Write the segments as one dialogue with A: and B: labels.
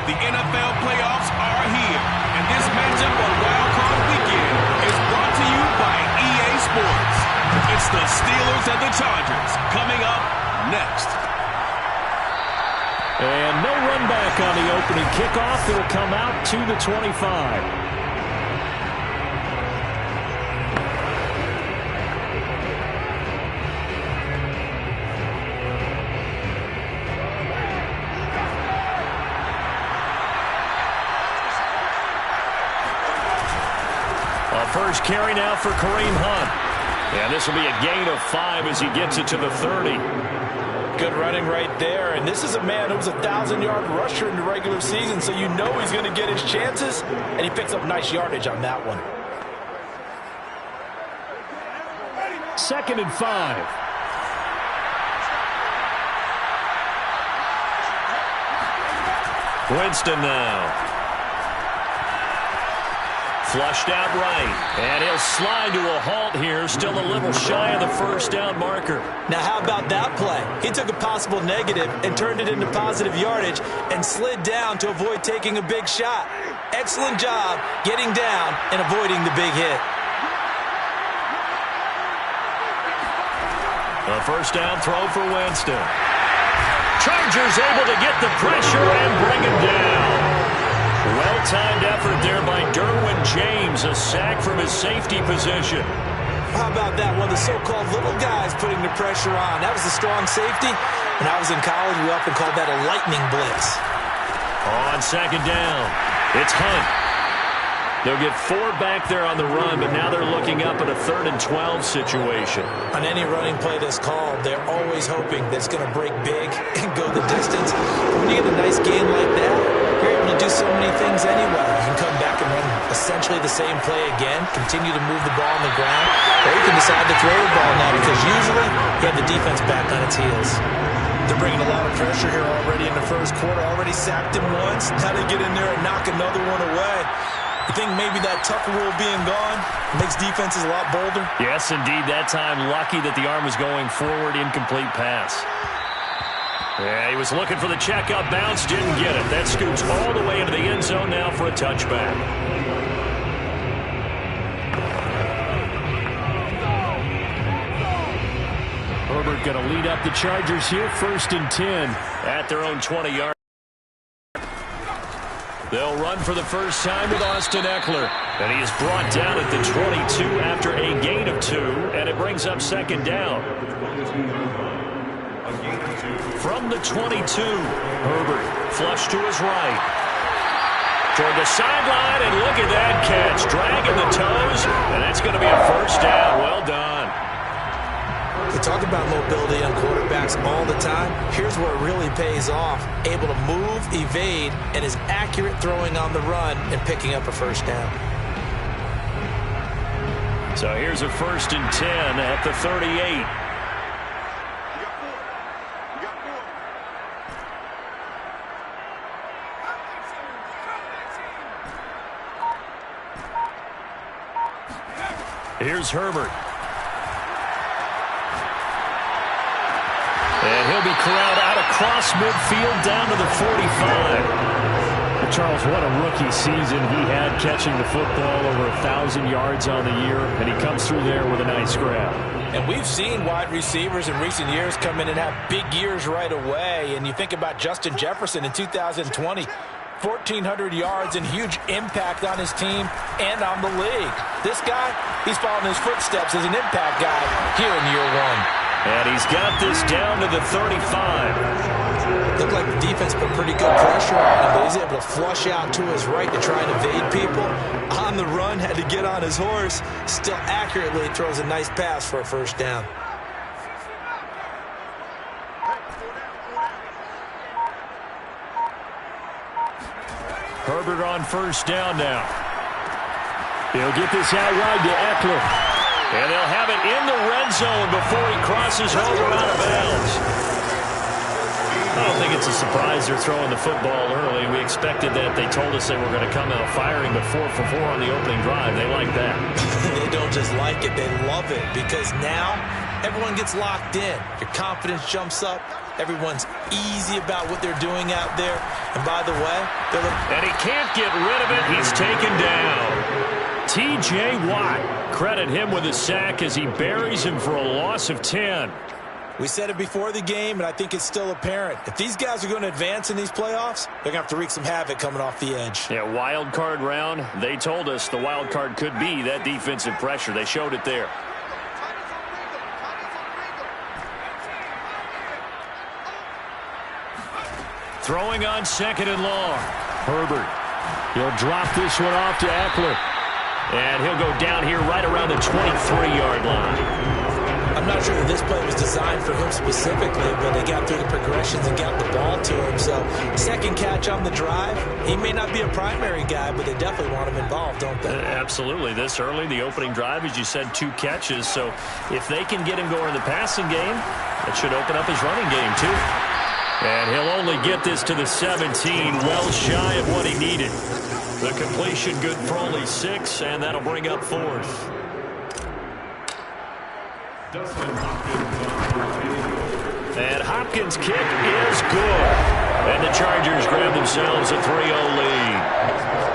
A: The NFL playoffs are here, and this matchup on Wild Card Weekend is brought to you by EA Sports. It's the Steelers and the Chargers coming up next.
B: And no run back on the opening kickoff. It'll come out to the 25. First carry now for Kareem Hunt. And this will be a gain of 5 as he gets it to the 30.
C: Good running right there. And this is a man who was a 1,000-yard rusher in the regular season, so you know he's going to get his chances. And he picks up nice yardage on that one.
B: 2nd and 5. Winston now. Flushed out right, and he'll slide to a halt here, still a little shy of the first down marker.
C: Now how about that play? He took a possible negative and turned it into positive yardage and slid down to avoid taking a big shot. Excellent job getting down and avoiding the big hit.
B: A first down throw for Winston. Chargers able to get the pressure and bring him down. Well-timed effort there by Derwin James, a sack from his safety position.
C: How about that? One of the so-called little guys putting the pressure on. That was a strong safety. When I was in college, we often called that a lightning blitz.
B: On 2nd down, it's Hunt. They'll get 4 back there on the run, but now they're looking up at a 3rd and 12 situation.
C: On any running play that's called, they're always hoping that it's going to break big and go the distance. But when you get a nice gain like that, you're able to do so many things anyway. You can come back and run essentially the same play again, continue to move the ball on the ground, or you can decide to throw the ball now because usually you have the defense back on its heels. They're bringing a lot of pressure here already in the first quarter. Already sacked him once. Now they get in there and knock another one away. You think maybe that Tucker rule being gone makes defenses a lot bolder?
B: Yes, indeed. That time, lucky that the arm was going forward, incomplete pass. Yeah, he was looking for the check-up bounce, didn't get it. That scoots all the way into the end zone now for a touchback. Herbert going to lead up the Chargers here, 1st and 10 at their own 20-yard. They'll run for the first time with Austin Eckler. And he is brought down at the 22 after a gain of 2, and it brings up 2nd down. From the 22, Herbert flush to his right. Toward the sideline, and look at that catch. Dragging the toes, and that's going to be a first down. Well done.
C: We talk about mobility on quarterbacks all the time. Here's where it really pays off. Able to move, evade, and is accurate throwing on the run and picking up a first down.
B: So here's a 1st and 10 at the 38. Here's Herbert. And he'll be corralled out across midfield down to the 45. Well, Charles, what a rookie season he had catching the football, over 1,000 yards on the year, and he comes through there with a nice grab.
C: And we've seen wide receivers in recent years come in and have big years right away. And you think about Justin Jefferson in 2020. 1,400 yards and huge impact on his team and on the league. This guy, he's following his footsteps as an impact guy here in year 1.
B: And he's got this down to the 35.
C: Looked like the defense put pretty good pressure on him, but he's able to flush out to his right to try and evade people. On the run, had to get on his horse. Still accurately throws a nice pass for a first down.
B: Herbert on first down now. He'll get this out wide to Eckler. And they'll have it in the red zone before he crosses over out of bounds. I don't think it's a surprise they're throwing the football early. We expected that. They told us they were going to come out firing, but 4 for 4 on the opening drive. They like that.
C: They don't just like it, they love it, because now everyone gets locked in. Your confidence jumps up. Everyone's easy about what they're doing out there. And by the way,
B: and he can't get rid of it. He's taken down. T.J. Watt, credit him with a sack as he buries him for a loss of 10.
C: We said it before the game, and I think it's still apparent. If these guys are going to advance in these playoffs, they're going to have to wreak some havoc coming off the edge.
B: Yeah, wild card round. They told us the wild card could be that defensive pressure. They showed it there. Throwing on 2nd and long. Herbert. He'll drop this one off to Eckler. And he'll go down here right around the 23-yard line.
C: I'm not sure that this play was designed for him specifically, but they got through the progressions and got the ball to him. So, second catch on the drive. He may not be a primary guy, but they definitely want him involved, don't they?
B: Absolutely. This early, the opening drive, as you said, 2 catches. So, if they can get him going in the passing game, it should open up his running game, too. And he'll only get this to the 17, well shy of what he needed. The completion good for only 6, and that'll bring up 4th. And Hopkins' kick is good. And the Chargers grab themselves a 3-0 lead.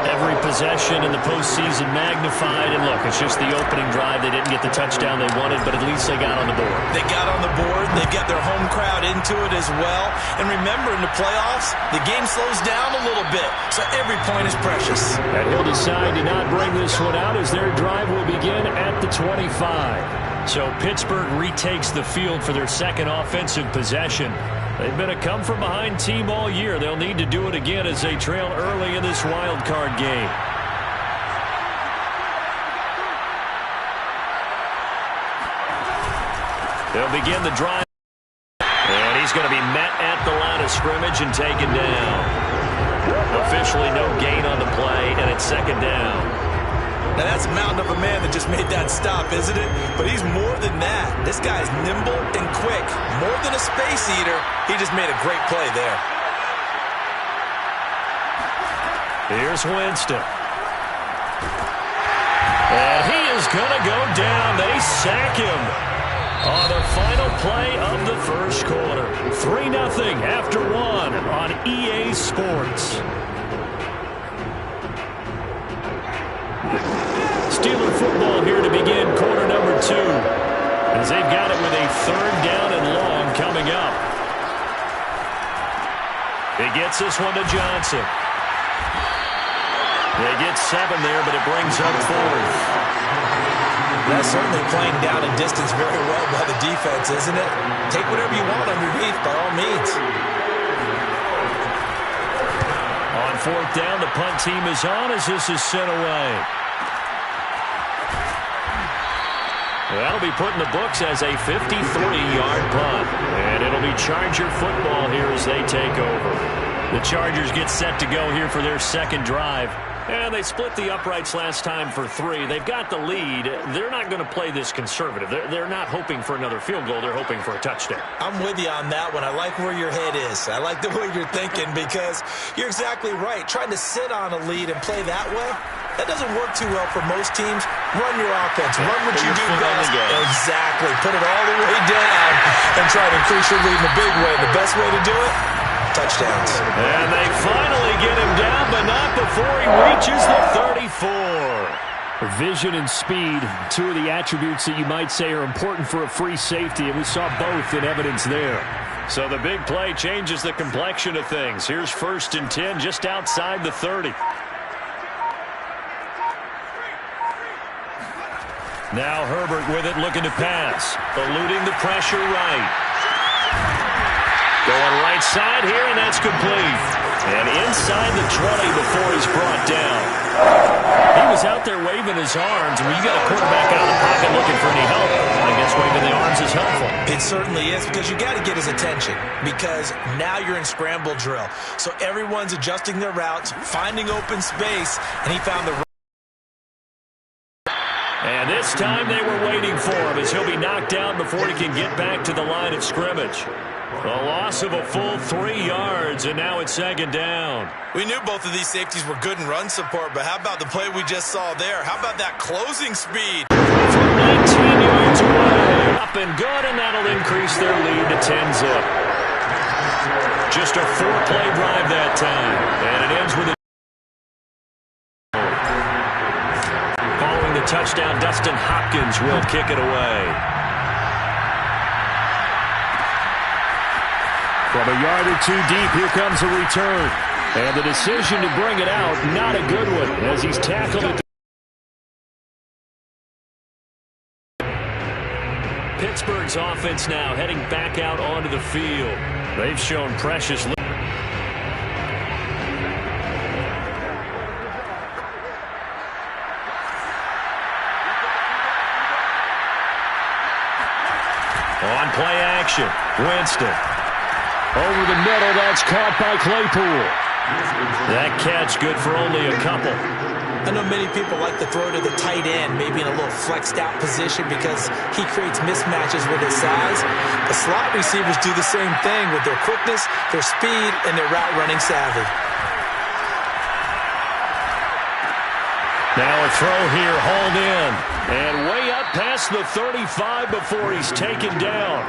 B: Every possession in the postseason magnified. And look, it's just the opening drive. They didn't get the touchdown they wanted, but at least they got on the board.
C: They got on the board. They've got their home crowd into it as well. And remember, in the playoffs, the game slows down a little bit. So every point is precious.
B: And he'll decide to not bring this one out as their drive will begin at the 25. So Pittsburgh retakes the field for their second offensive possession. They've been a come-from-behind team all year. They'll need to do it again as they trail early in this wild card game. They'll begin the drive. And he's going to be met at the line of scrimmage and taken down. Officially no gain on the play, and it's 2nd down.
C: Now, that's a mountain of a man that just made that stop, isn't it? But he's more than that. This guy's nimble and quick. More than a space eater, he just made a great play there.
B: Here's Winston. And he is going to go down. They sack him on the final play of the first quarter. 3-0 after 1 on EA Sports. Steeler football here to begin quarter number 2. As they've got it with a 3rd down and long coming up. He gets this one to Johnson. They get 7 there, but it brings up 4th.
C: That's certainly playing down in distance very well by the defense, isn't it? Take whatever you want underneath, by all means.
B: On 4th down, the punt team is on as this is sent away. That'll be put in the books as a 53-yard punt. And it'll be Charger football here as they take over. The Chargers get set to go here for their second drive. And they split the uprights last time for 3. They've got the lead. They're not going to play this conservative. They're not hoping for another field goal. They're hoping for a touchdown.
C: I'm with you on that one. I like where your head is. I like the way you're thinking because you're exactly right. Trying to sit on a lead and play that way, that doesn't work too well for most teams. Run your offense. Run what you do best. Exactly. Put it all the way down and try to increase your lead in a big way. The best way to do it? Touchdowns.
B: And they finally get him down, but not before he reaches the 34. Vision and speed, 2 of the attributes that you might say are important for a free safety, and we saw both in evidence there. So the big play changes the complexion of things. Here's 1st and 10 just outside the 30. Now Herbert with it, looking to pass. Eluding the pressure right. Going right side here, and that's complete. And inside the 20 before he's brought down. He was out there waving his arms. When you got a quarterback out of the pocket looking for any help, I guess waving the arms is helpful.
C: It certainly is, because you got to get his attention, because now you're in scramble drill. So everyone's adjusting their routes, finding open space, and he found the
B: And this time they were waiting for him as he'll be knocked down before he can get back to the line of scrimmage. A loss of a full 3 yards, and now it's 2nd down.
C: We knew both of these safeties were good in run support, but how about the play we just saw there? How about that closing speed?
B: From 19 yards away, up and good, and that'll increase their lead to 10-zip. Just a 4-play drive that time. touchdown. Dustin Hopkins will kick it away. From a yard or two deep, here comes a return. And the decision to bring it out, not a good one, as he's tackled it. Pittsburgh's offense now heading back out onto the field. They've shown precious. On play action, Winston. Over the middle, that's caught by Claypool. That catch good for only a couple.
C: I know many people like to throw to the tight end, maybe in a little flexed out position because he creates mismatches with his size. The slot receivers do the same thing with their quickness, their speed, and their route running savvy.
B: Now a throw here, hauled in. And way up past the 35 before he's taken down.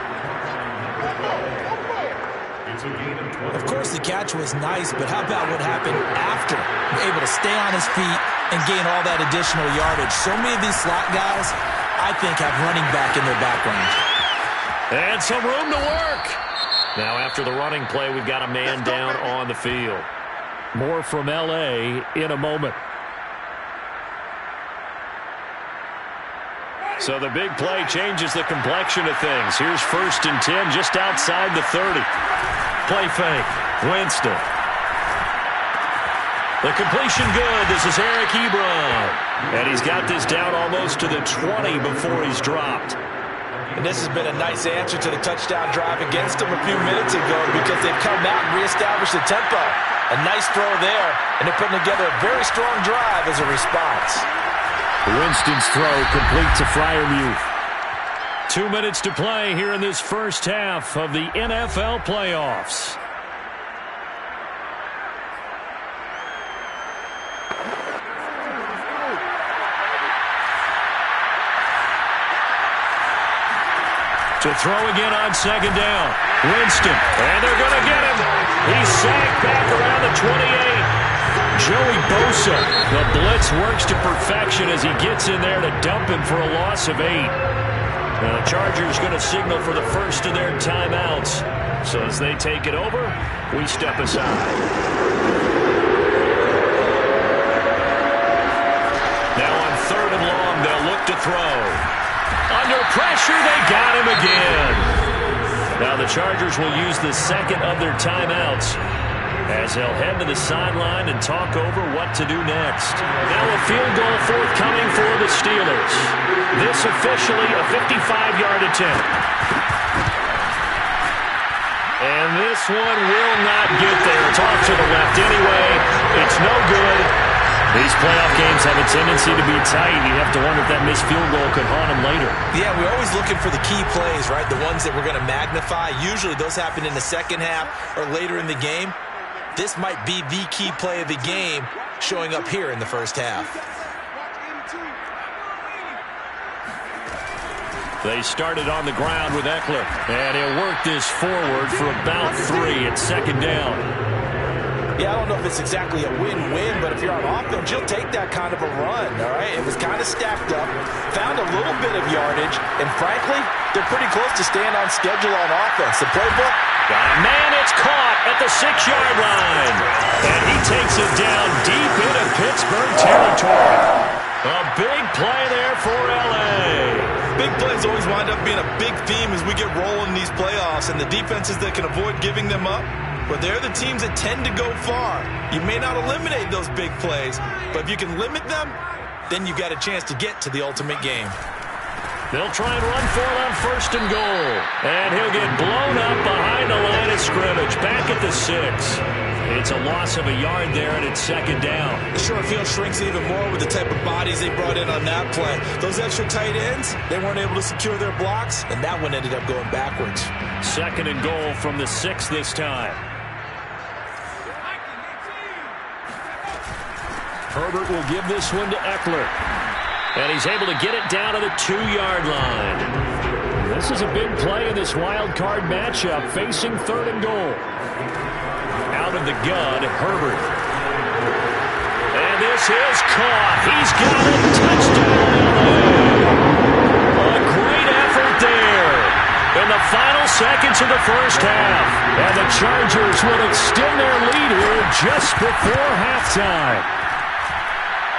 C: Of course, the catch was nice, but how about what happened after? Able to stay on his feet and gain all that additional yardage. So many of these slot guys, I think, have running back in their background.
B: And some room to work. Now after the running play, we've got a man down on the field. More from L.A. in a moment. So the big play changes the complexion of things. Here's 1st and 10 just outside the 30. Play fake. Winston. The completion good. This is Eric Ebron. And he's got this down almost to the 20 before he's dropped.
C: And this has been a nice answer to the touchdown drive against them a few minutes ago because they've come out and reestablished the tempo. A nice throw there, and they're putting together a very strong drive as a response.
B: Winston's throw complete to Freiermuth. 2 minutes to play here in this first half of the NFL playoffs. To throw again on 2nd down. Winston, and they're going to get him. He's sacked back around the 28. Joey Bosa, the blitz works to perfection as he gets in there to dump him for a loss of 8. Now the Chargers going to signal for the first of their timeouts. So as they take it over, we step aside. Now on 3rd and long, they'll look to throw. Under pressure, they got him again. Now the Chargers will use the second of their timeouts as they'll head to the sideline and talk over what to do next. Now a field goal forthcoming for the Steelers. This officially a 55-yard attempt. And this one will not get there. It's off to the left anyway. It's no good. These playoff games have a tendency to be tight. You have to wonder if that missed field goal could haunt them later.
C: Yeah, we're always looking for the key plays, right? The ones that we're going to magnify. Usually those happen in the second half or later in the game. This might be the key play of the game showing up here in the first half.
B: They started on the ground with Eckler, and he'll work this forward for about 3 at 2nd down.
C: Yeah, I don't know if it's exactly a win-win, but if you're on offense, you'll take that kind of a run, all right? It was kind of stacked up, found a little bit of yardage, and frankly, they're pretty close to staying on schedule on offense. The playbook,
B: got a man, it's caught at the 6-yard line. And he takes it down deep into Pittsburgh territory. A big play there for L.A.
C: Big plays always wind up being a big theme as we get rolling in these playoffs, and the defenses that can avoid giving them up, but they're the teams that tend to go far. You may not eliminate those big plays, but if you can limit them, then you've got a chance to get to the ultimate game.
B: They'll try and run for it on 1st and goal. And he'll get blown up behind the line of scrimmage. Back at the 6. It's a loss of a yard there, and it's 2nd down.
C: The short field shrinks even more with the type of bodies they brought in on that play. Those extra tight ends, they weren't able to secure their blocks, and that one ended up going backwards.
B: 2nd and goal from the 6 this time. Herbert will give this one to Eckler. And he's able to get it down to the 2-yard line. This is a big play in this wild card matchup, facing 3rd and goal. Out of the gun, Herbert. And this is caught. He's got it. Touchdown, seconds of the first half. And the Chargers will extend their lead here just before halftime.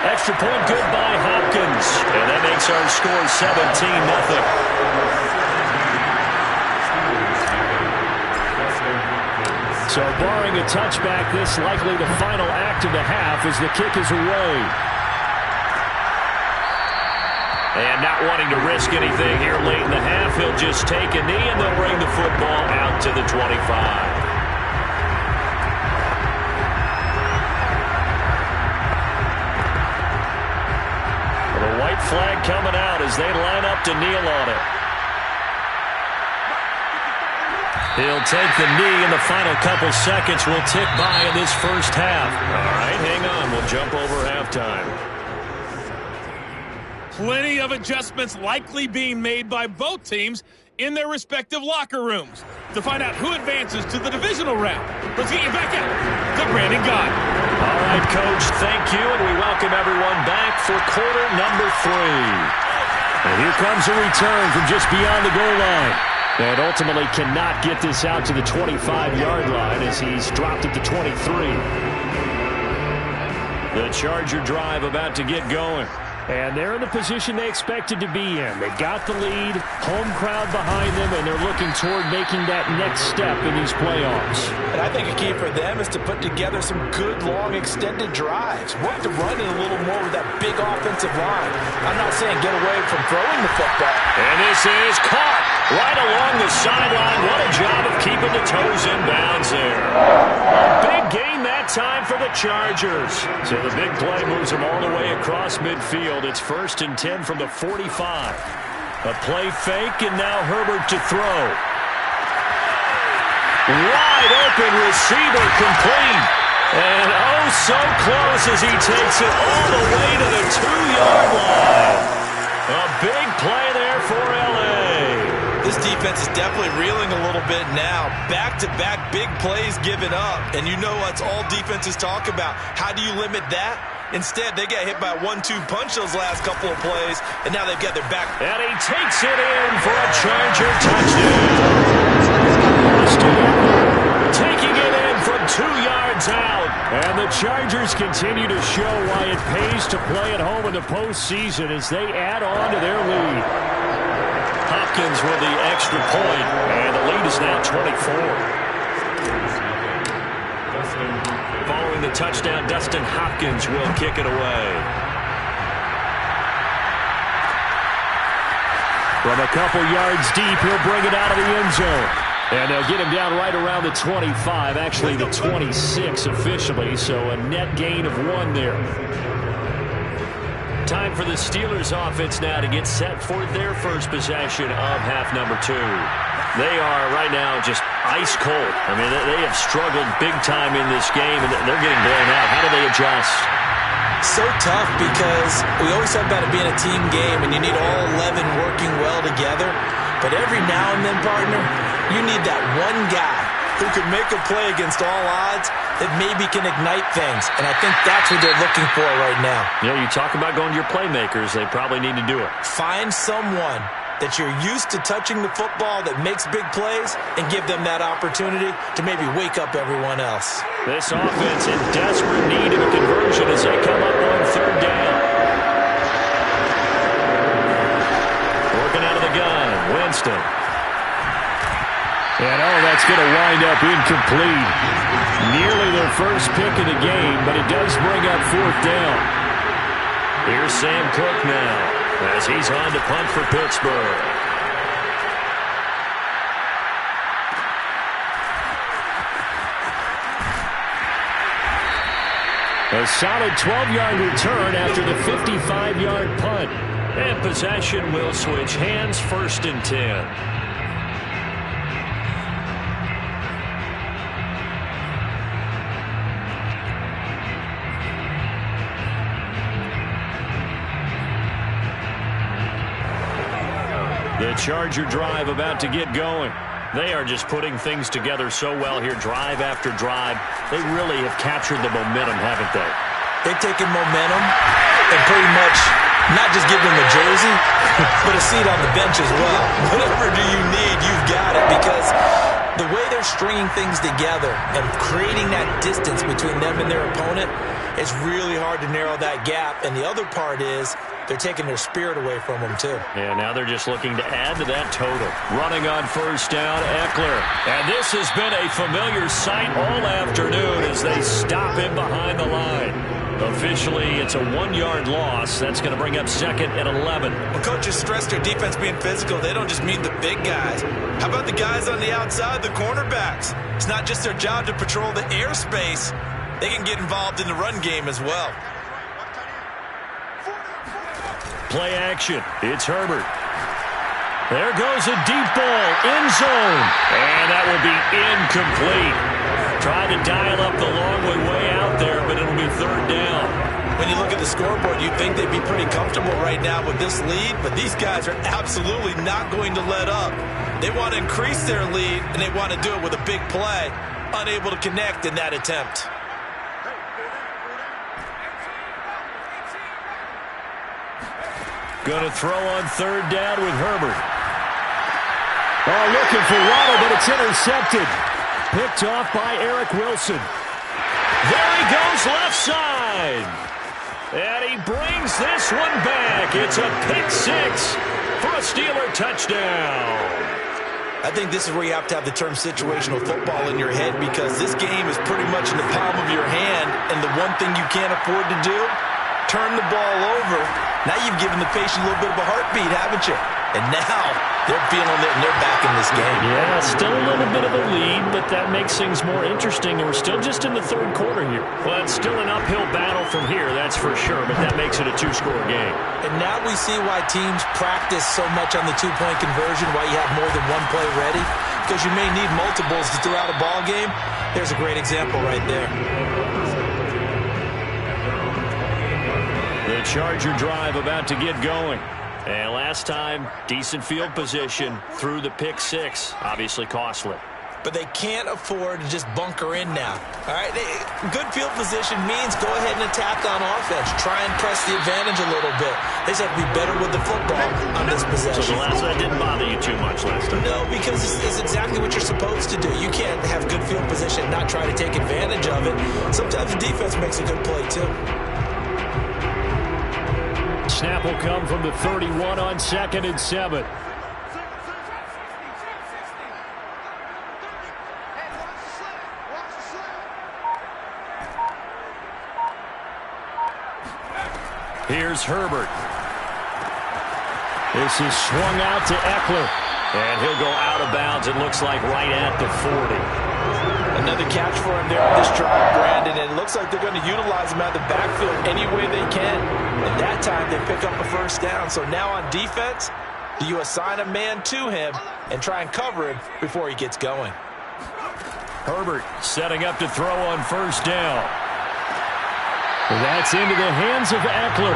B: Extra point good by Hopkins. And that makes our score 17-0. So barring a touchback, this likely the final act of the half as the kick is away. And not wanting to risk anything here late in the half, he'll just take a knee and they'll bring the football out to the 25. The white flag coming out as they line up to kneel on it. He'll take the knee, and the final couple seconds will tick by in this first half. All right, hang on. We'll jump over halftime.
A: Plenty of adjustments likely being made by both teams in their respective locker rooms. To find out who advances to the divisional round, let's get you back out to Brandon Gaudin.
B: All right, Coach, thank you, and we welcome everyone back for quarter number 3. And here comes a return from just beyond the goal line. And ultimately cannot get this out to the 25-yard line as he's dropped at the 23. The Charger drive about to get going. And they're in the position they expected to be in. They got the lead, home crowd behind them, and they're looking toward making that next step in these playoffs.
C: And I think a key for them is to put together some good, long, extended drives. Work the run in a little more with that big offensive line. I'm not saying get away from throwing the football.
B: And this is caught right along the sideline. What a job of keeping the toes in bounds there. A big gain that time for the Chargers. So the big play moves them all the way across midfield. It's 1st and 10 from the 45. A play fake, and now Herbert to throw. Wide open receiver complete. And oh, so close as he takes it all the way to the 2-yard line. A big play there for L.A.
C: This defense is definitely reeling a little bit now. Back-to-back big plays given up. And you know what all defenses talk about. How do you limit that? Instead, they got hit by a 1-2 punch those last couple of plays, and now they've got their back.
B: And he takes it in for a Charger touchdown. Taking it in from 2 yards out. And the Chargers continue to show why it pays to play at home in the postseason as they add on to their lead. Hopkins with the extra point, and the lead is now 24. Following the touchdown, Dustin Hopkins will kick it away. From a couple yards deep, he'll bring it out of the end zone. And they'll get him down right around the 25, actually the 26 officially, so a net gain of 1 there. Time for the Steelers offense now to get set for their first possession of half number 2. They are right now just ice cold. I mean, they have struggled big time in this game, and they're getting blown out. How do they adjust?
C: So tough because we always talk about it being a team game, and you need all 11 working well together. But every now and then, partner, you need that one guy who can make a play against all odds that maybe can ignite things. And I think that's what they're looking for right now.
B: Yeah, you talk about going to your playmakers. They probably need to do it.
C: Find someone that you're used to touching the football that makes big plays and give them that opportunity to maybe wake up everyone else.
B: This offense in desperate need of a conversion as they come up on 3rd down. Working out of the gun, Winston. And oh, that's going to wind up incomplete. Nearly their first pick of the game, but it does bring up 4th down. Here's Sam Cook now as he's on to punt for Pittsburgh. A solid 12-yard return after the 55-yard punt. And possession will switch hands, 1st and 10. The Charger drive about to get going. They are just putting things together so well here, drive after drive. They really have captured the momentum, haven't they?
C: They've taken momentum and pretty much not just give them a jersey, but a seat on the bench as well. Whatever do you need, you've got it, because the way they're stringing things together and creating that distance between them and their opponent, it's really hard to narrow that gap. And the other part is they're taking their spirit away from them, too.
B: Yeah, now they're just looking to add to that total. Running on first down, Eckler. And this has been a familiar sight all afternoon as they stop him behind the line. Officially, it's a 1-yard loss. That's going to bring up 2nd and 11.
C: When coaches stress their defense being physical, they don't just mean the big guys. How about the guys on the outside, the cornerbacks? It's not just their job to patrol the airspace. They can get involved in the run game as well.
B: Play action. It's Herbert. There goes a deep ball. End zone. And that will be incomplete. Trying to dial up the long way out there, but it'll be 3rd down.
C: When you look at the scoreboard, you'd think they'd be pretty comfortable right now with this lead, but these guys are absolutely not going to let up. They want to increase their lead, and they want to do it with a big play. Unable to connect in that attempt.
B: Going to throw on 3rd down with Herbert. Oh, looking for Waddle, but it's intercepted. Picked off by Eric Wilson. There he goes left side. And he brings this one back. It's a pick 6 for a Steeler touchdown.
C: I think this is where you have to have the term situational football in your head, because this game is pretty much in the palm of your hand, and the one thing you can't afford to do, turn the ball over. Now you've given the patient a little bit of a heartbeat, haven't you? And now they're feeling it, and they're back in this game.
B: Yeah, still a little bit of a lead, but that makes things more interesting, and we're still just in the 3rd quarter here. Well, it's still an uphill battle from here, that's for sure, but that makes it a 2-score game.
C: And now we see why teams practice so much on the 2-point conversion, why you have more than one play ready, because you may need multiples to throw out a ball game. There's a great example right there.
B: The Charger drive about to get going. And last time, decent field position through the pick 6. Obviously costly.
C: But they can't afford to just bunker in now. All right, good field position means go ahead and attack on offense. Try and press the advantage a little bit. They just have to be better with the football on this possession.
B: So the last that didn't bother you too much last time?
C: No, because it's exactly what you're supposed to do. You can't have good field position and not try to take advantage of it. Sometimes the defense makes a good play, too.
B: Snap will come from the 31 on 2nd and 7. Here's Herbert. This is swung out to Eckler. And he'll go out of bounds, it looks like, right at the 40.
C: Another catch for him there on this drive, Brandon, and it looks like they're going to utilize him out of the backfield any way they can. And that time, they pick up a 1st down. So now on defense, do you assign a man to him and try and cover him before he gets going?
B: Herbert setting up to throw on 1st down. That's into the hands of Eckler.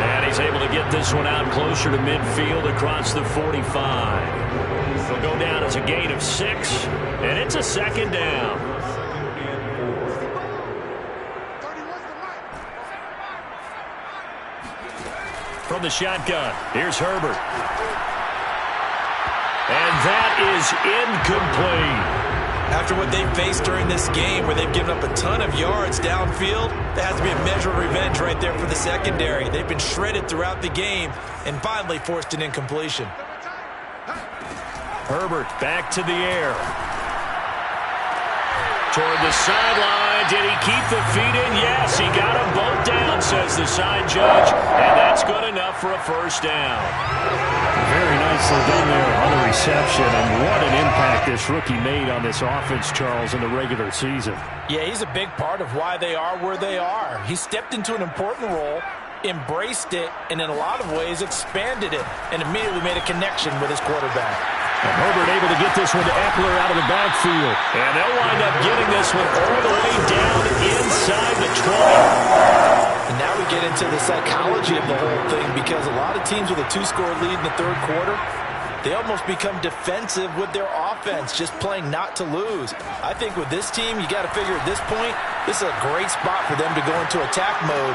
B: And he's able to get this one out closer to midfield across the 45. It'll go down as a gain of 6, and it's a 2nd down. From the shotgun, here's Herbert. And that is incomplete.
C: After what they've faced during this game, where they've given up a ton of yards downfield, there has to be a measure of revenge right there for the secondary. They've been shredded throughout the game and finally forced an incompletion.
B: Herbert back to the air. Toward the sideline. Did he keep the feet in? Yes, he got them both down, says the side judge. And that's good enough for a 1st down. Very nicely done there on the reception. And what an impact this rookie made on this offense, Charles, in the regular season.
C: Yeah, he's a big part of why they are where they are. He stepped into an important role, embraced it, and in a lot of ways expanded it, and immediately made a connection with his quarterback.
B: And Herbert able to get this one to Eckler out of the backfield. And they'll wind up getting this one all the way down inside the 20.
C: And now we get into the psychology of the whole thing, because a lot of teams with a 2-score lead in the 3rd quarter, they almost become defensive with their offense, just playing not to lose. I think with this team, you got to figure at this point, this is a great spot for them to go into attack mode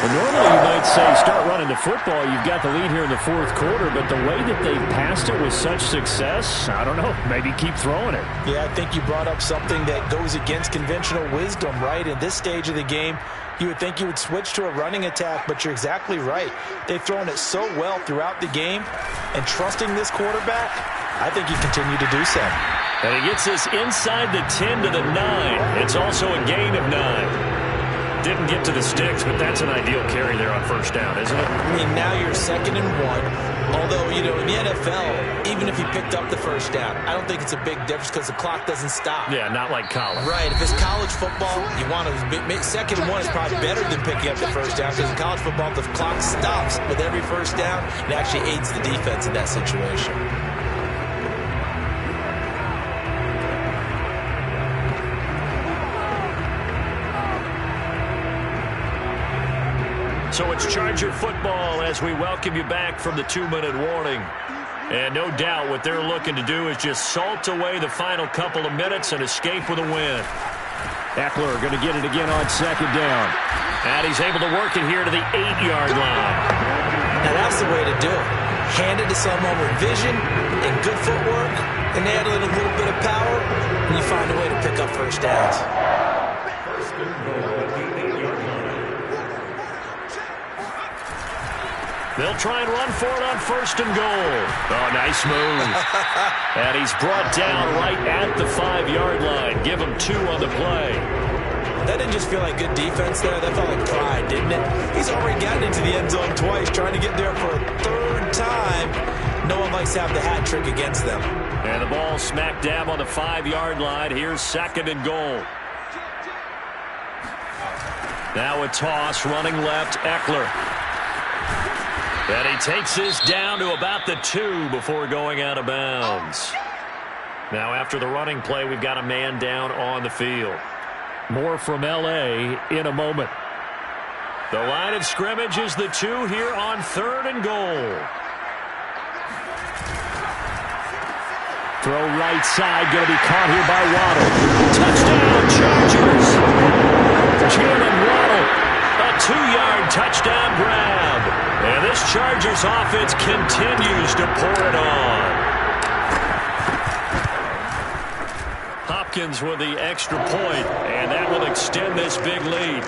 B: Well, normally you might say start running the football. You've got the lead here in the fourth quarter, but the way that they've passed it with such success, I don't know, maybe keep throwing it.
C: Yeah, I think you brought up something that goes against conventional wisdom, right? In this stage of the game, you would think you would switch to a running attack, but you're exactly right. They've thrown it so well throughout the game, and trusting this quarterback, I think you continue to do so.
B: And he gets this inside the 10 to the 9. It's also a gain of 9. Didn't get to the sticks, but that's an ideal carry there on first down, isn't it?
C: I mean, now you're 2nd and 1. Although, you know, in the NFL, even if he picked up the first down, I don't think it's a big difference because the clock doesn't stop.
B: Yeah, not like college.
C: Right. If it's college football, you want to 2nd and 1 is probably better than picking up the first down because in college football, the clock stops with every first down. It actually aids the defense in that situation.
B: So it's Charger football as we welcome you back from the 2-minute warning. And no doubt what they're looking to do is just salt away the final couple of minutes and escape with a win. Eckler going to get it again on 2nd down. And he's able to work it here to the 8-yard line.
C: Now that's the way to do it. Hand it to someone with vision and good footwork, and add a little bit of power, and you find a way to pick up first downs.
B: They'll try and run for it on 1st and goal. Oh, nice move. And he's brought down right at the 5-yard line. Give him 2 on the play.
C: That didn't just feel like good defense there. That felt like pride, didn't it? He's already gotten into the end zone twice, trying to get there for a 3rd time. No one likes to have the hat trick against them.
B: And the ball smack dab on the 5-yard line. Here's 2nd and goal. Now a toss, running left, Eckler. And he takes this down to about the 2 before going out of bounds. Now after the running play, we've got a man down on the field. More from L.A. in a moment. The line of scrimmage is the 2 here on 3rd and goal. Throw right side, going to be caught here by Waddle. Touchdown, Chargers! Jalen Waddle. A 2-yard touchdown grab. And this Chargers offense continues to pour it on. Hopkins with the extra point, and that will extend this big lead.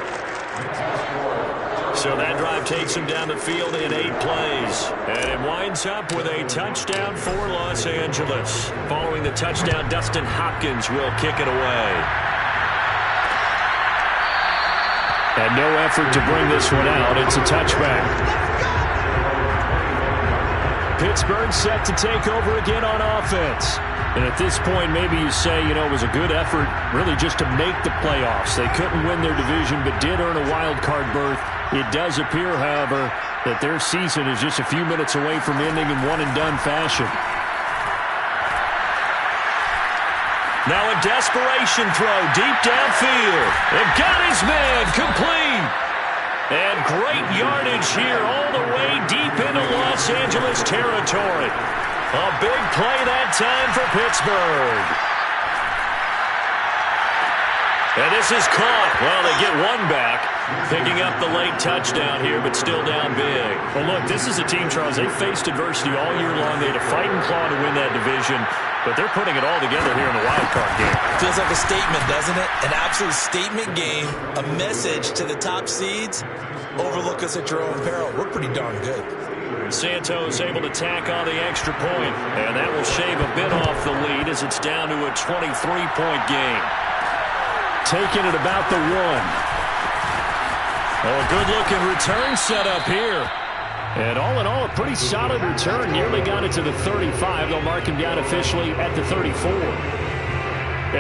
B: So that drive takes him down the field in 8 plays. And it winds up with a touchdown for Los Angeles. Following the touchdown, Dustin Hopkins will kick it away. And no effort to bring this one out. It's a touchback. Pittsburgh set to take over again on offense. And at this point, maybe you say, you know, it was a good effort really just to make the playoffs. They couldn't win their division but did earn a wild card berth. It does appear, however, that their season is just a few minutes away from ending in one-and-done fashion. Now a desperation throw deep downfield. And got his man complete. And great yardage here all the way deep into Los Angeles territory. A big play that time for Pittsburgh. And this is caught. Well, they get one back. Picking up the late touchdown here, but still down big. Well, look, this is a team, Charles, they faced adversity all year long. They had to fight and claw to win that division, but they're putting it all together here in the wild card game.
C: Feels like a statement, doesn't it? An absolute statement game, a message to the top seeds. Overlook us at your own peril. We're pretty darn good.
B: Santos able to tack on the extra point, and that will shave a bit off the lead as it's down to a 23-point game. Taking it about the 1. Oh, a good-looking return set up here. And all in all, a pretty solid return. Nearly got it to the 35. They'll mark him down officially at the 34.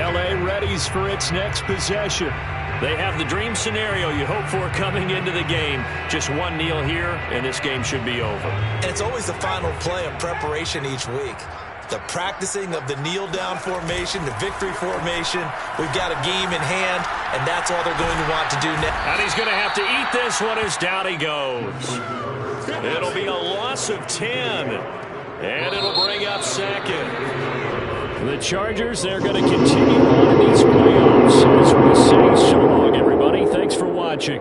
B: L.A. readies for its next possession. They have the dream scenario you hope for coming into the game. Just one kneel here, and this game should be over.
C: And it's always the final play of preparation each week. The practicing of the kneel-down formation, the victory formation. We've got a game in hand, and that's all they're going to want to do next.
B: And he's going to have to eat this one as down he goes. It'll be a loss of 10, and it'll bring up 2nd. The Chargers, they're going to continue on in these playoffs. As we say so long, everybody. Thanks for watching.